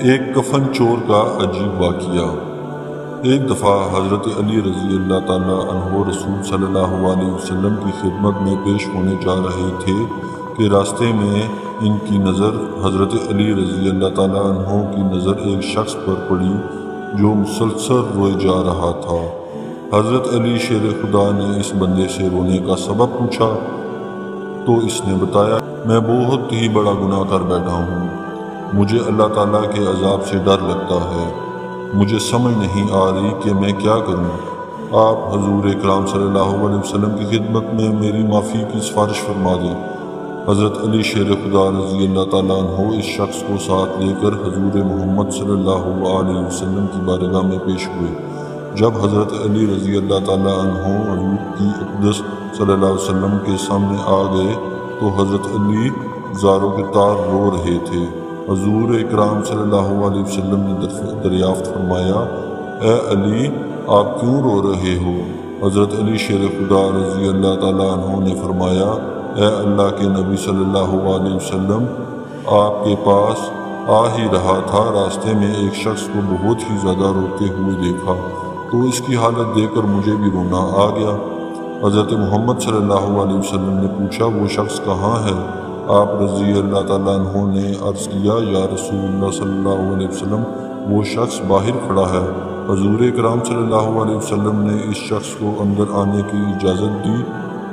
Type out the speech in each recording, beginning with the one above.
ایک کفن چور کا عجیب واقعہ۔ ایک دفعہ حضرت علی رضی اللہ تعالیٰ عنہ رسول صلی اللہ علیہ وسلم کی خدمت میں پیش ہونے جا رہے تھے کہ راستے میں ان کی نظر حضرت علی رضی اللہ تعالیٰ عنہ کی نظر ایک شخص پر پڑی جو مسلسل روئے جا رہا تھا۔ حضرت علی شیر خدا نے اس بندے سے رونے کا سبب پوچھا تو اس نے بتایا، میں بہت ہی بڑا گناہ کر بیٹھا ہوں، مجھے اللہ تعالیٰ کے عذاب سے ڈر لگتا ہے، مجھے سمجھ نہیں آ رہی کہ میں کیا کروں۔ آپ حضور اکرام صلی اللہ علیہ وسلم کی خدمت میں میری معافی کی سفارش فرما دیں۔ حضرت علی شیر خدا رضی اللہ تعالیٰ عنہ اس شخص کو ساتھ لے کر حضور محمد صلی اللہ علیہ وسلم کی بارگاہ میں پیش ہوئے۔ جب حضرت علی رضی اللہ تعالیٰ عنہ حضور کی اقدس صلی اللہ علیہ وسلم کے سامنے آ گئے تو حضرت علی زاروں کے تار رو رہے تھے۔ حضور اکرام صلی اللہ علیہ وسلم نے دریافت فرمایا، اے علی آپ کیوں رو رہے ہو؟ حضرت علی شیر خدا رضی اللہ تعالیٰ عنہ نے فرمایا، اے اللہ کے نبی صلی اللہ علیہ وسلم، آپ کے پاس آ ہی رہا تھا، راستے میں ایک شخص کو بہت ہی زیادہ روتے ہوئے دیکھا تو اس کی حالت دیکھ کر مجھے بھی رونا آ گیا۔ حضرت محمد صلی اللہ علیہ وسلم نے پوچھا، وہ شخص کہاں ہے؟ آپ رضی اللہ تعالیٰ عنہ نے عرض کیا، یا رسول اللہ صلی اللہ علیہ وسلم، وہ شخص باہر کھڑا ہے۔ حضور اکرام صلی اللہ علیہ وسلم نے اس شخص کو اندر آنے کی اجازت دی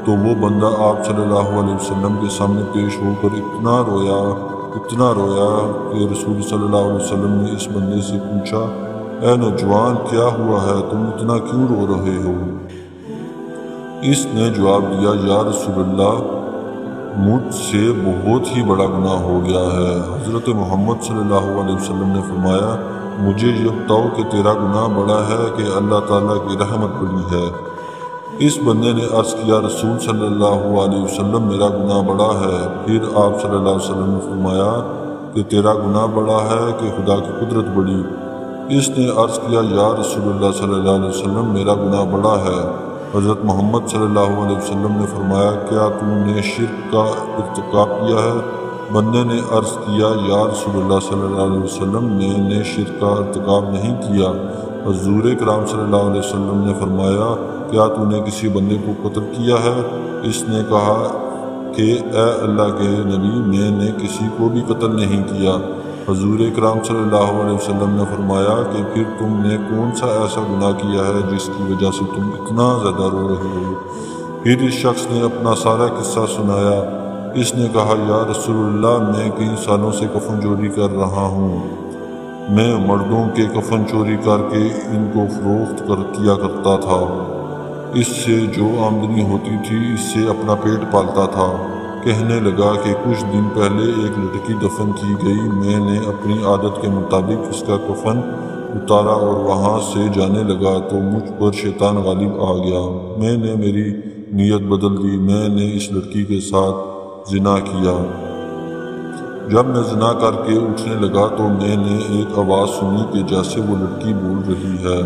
تو وہ بندہ آپ صلی اللہ علیہ وسلم کے سامنے پیش ہو کر اتنا رویا کہ رسول صلی اللہ علیہ وسلم نے اس بندے سے پوچھا، اے نوجوان کیا ہوا ہے، تم اتنا کیوں رو رہے ہو؟ اس نے جواب دیا، یا رسول اللہ مجھ سے بہت ہی بڑا گناہ ہو گیا ہے۔ حضرت محمد صلی اللہ علیہ وسلم نے فرمایا، مجھے یہ بتاؤ کہ تیرا گناہ بڑا ہے کہ اللہ تعالیٰ کی رحمت بڑی ہے؟ اس بندے نے عرض کیا، رسول صلی اللہ علیہ وسلم میرا گناہ بڑا ہے۔ پھر آپ صلی اللہ علیہ وسلم نے فرمایا کہ تیرا گناہ بڑا ہے کہ خدا کی قدرت بڑی؟ اس نے عرض کیا، یا رسول اللہ صلی اللہ علیہ وسلم میرا گناہ بڑا ہے۔ حضرت محمد صلی اللہ علیہ وسلم نے فرمایا، کیا تم نے شرک کا ارتکاب کیا ہے؟ بندے نے عرض کیا، یا رسول اللہ صلی اللہ علیہ وسلم میں نے شرک کا ارتکاب نہیں کیا۔ حضور اکرام صلی اللہ علیہ وسلم نے فرمایا، کیا تو نے کسی بندے کو قتل کیا ہے؟ اس نے کہا کہ اے اللہ کے نبی میں نے کسی کو بھی قتل نہیں کیا۔ حضور اکرام صلی اللہ علیہ وسلم نے فرمایا کہ پھر تم نے کون سا ایسا گناہ کیا ہے جس کی وجہ سے تم اتنا زیادہ رو رہے ہو؟ پھر اس شخص نے اپنا سارا قصہ سنایا۔ اس نے کہا، یا رسول اللہ میں کئی سالوں سے کفن چوری کر رہا ہوں، میں مردوں کے کفن چوری کر کے ان کو فروخت کیا کرتا تھا، اس سے جو آمدنی ہوتی تھی اس سے اپنا پیٹ پالتا تھا۔ کہنے لگا کہ کچھ دن پہلے ایک لڑکی دفن کی گئی، میں نے اپنی عادت کے مطابق اس کا کفن اتارا اور وہاں سے جانے لگا تو مجھ پر شیطان غالب آ گیا، میں نے میری نیت بدل دی، میں نے اس لڑکی کے ساتھ زنا کیا۔ جب میں زنا کر کے اٹھنے لگا تو میں نے ایک آواز سنی کہ جیسے وہ لڑکی بول رہی ہے،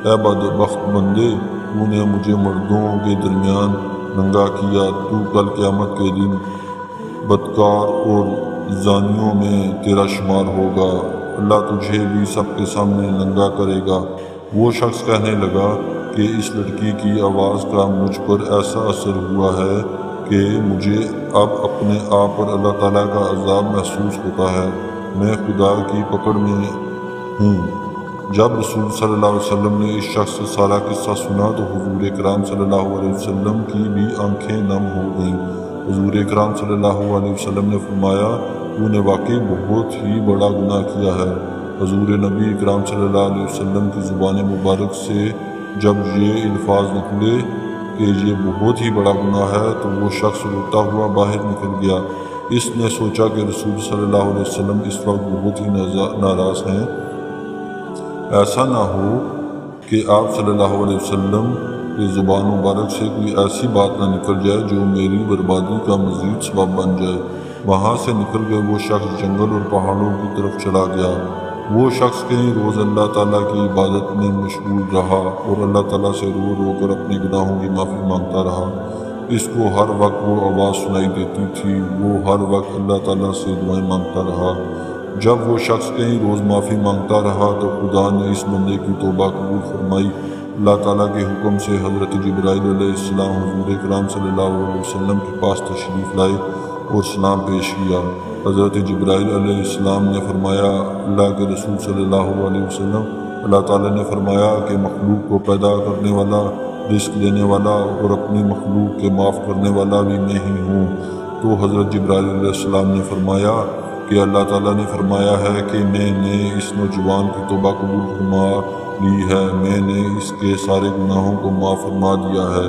اے بدبخت بندے، تو نے مجھے مردوں کے درمیان ننگا کیا، تو کل قیامت کے دن بدکار اور زانیوں میں تیرا شمار ہوگا، اللہ تجھے بھی سب کے سامنے ننگا کرے گا۔ وہ شخص کہنے لگا کہ اس لڑکی کی آواز کا مجھ پر ایسا اثر ہوا ہے کہ مجھے اب اپنے آپ پر اللہ تعالیٰ کا عذاب محسوس ہوتا ہے، میں خدا کی پکڑ میں ہوں۔ جب رسول صلی اللہ علیہ وسلم نے اس شخص سے سارا قصہ سنا تو حضور اکرام صلی اللہ علیہ وسلم کی بھی آنکھیں نم ہو گئیں۔ حضور اکرام صلی اللہ علیہ وسلم نے فرمایا، تو نے واقعی بہت ہی بڑا گناہ کیا ہے۔ حضور نبی اکرام صلی اللہ علیہ وسلم کی زبان مبارک سے جب یہ الفاظ نکلے کہ یہ بہت ہی بڑا گناہ ہے تو وہ شخص روتا ہوا باہر نکل گیا۔ اس نے سوچا کہ رسول صلی اللہ علیہ وسلم اس وقت بہت ہی ناراض ہیں، ایسا نہ ہو کہ آپ صلی اللہ علیہ وسلم کی زبان مبارک سے کوئی ایسی بات نہ نکل جائے جو میری بربادی کا مزید سبب بن جائے۔ وہاں سے نکل گئے وہ شخص جنگل اور پہاڑوں کی طرف چلا گیا۔ وہ شخص کئی روز اللہ تعالیٰ کی عبادت میں مشغول رہا اور اللہ تعالیٰ سے رو رو کر اپنے گناہوں کی معافی مانگتا رہا۔ اس کو ہر وقت وہ آواز سنائی دیتی تھی، وہ ہر وقت اللہ تعالیٰ سے دعائیں مانگتا رہا۔ جب وہ شخص کئی روز معافی مانگتا رہا تو خدا نے اس بندے کی توبہ قبول فرمائی۔ اللہ تعالیٰ کے حکم سے حضرت جبرائیل علیہ السلام حضور اکرام صلی اللہ علیہ وسلم کے پاس تشریف لائے اور سلام پیش کیا۔ حضرت جبرائیل علیہ السلام نے فرمایا، اللہ کے رسول صلی اللہ علیہ وسلم، اللہ تعالیٰ نے فرمایا کہ مخلوق کو پیدا کرنے والا، رزق دینے والا اور اپنی مخلوق کے معاف کرنے والا بھی میں ہی ہوں۔ تو حضرت جبرائیل علیہ السلام نے فرمایا کہ اللہ تعالیٰ نے فرمایا ہے کہ میں نے اس نوجوان کی توبہ قبول فرما لی ہے، میں نے اس کے سارے گناہوں کو معاف فرما دیا ہے۔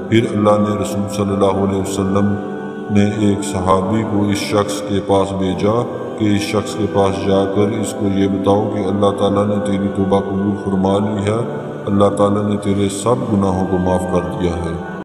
پھر اللہ نے رسول صلی اللہ علیہ وسلم نے ایک صحابی کو اس شخص کے پاس بھیجا کہ اس شخص کے پاس جا کر اس کو یہ بتاؤ کہ اللہ تعالیٰ نے تیری توبہ قبول فرما لی ہے، اللہ تعالیٰ نے تیرے سب گناہوں کو معاف کر دیا ہے۔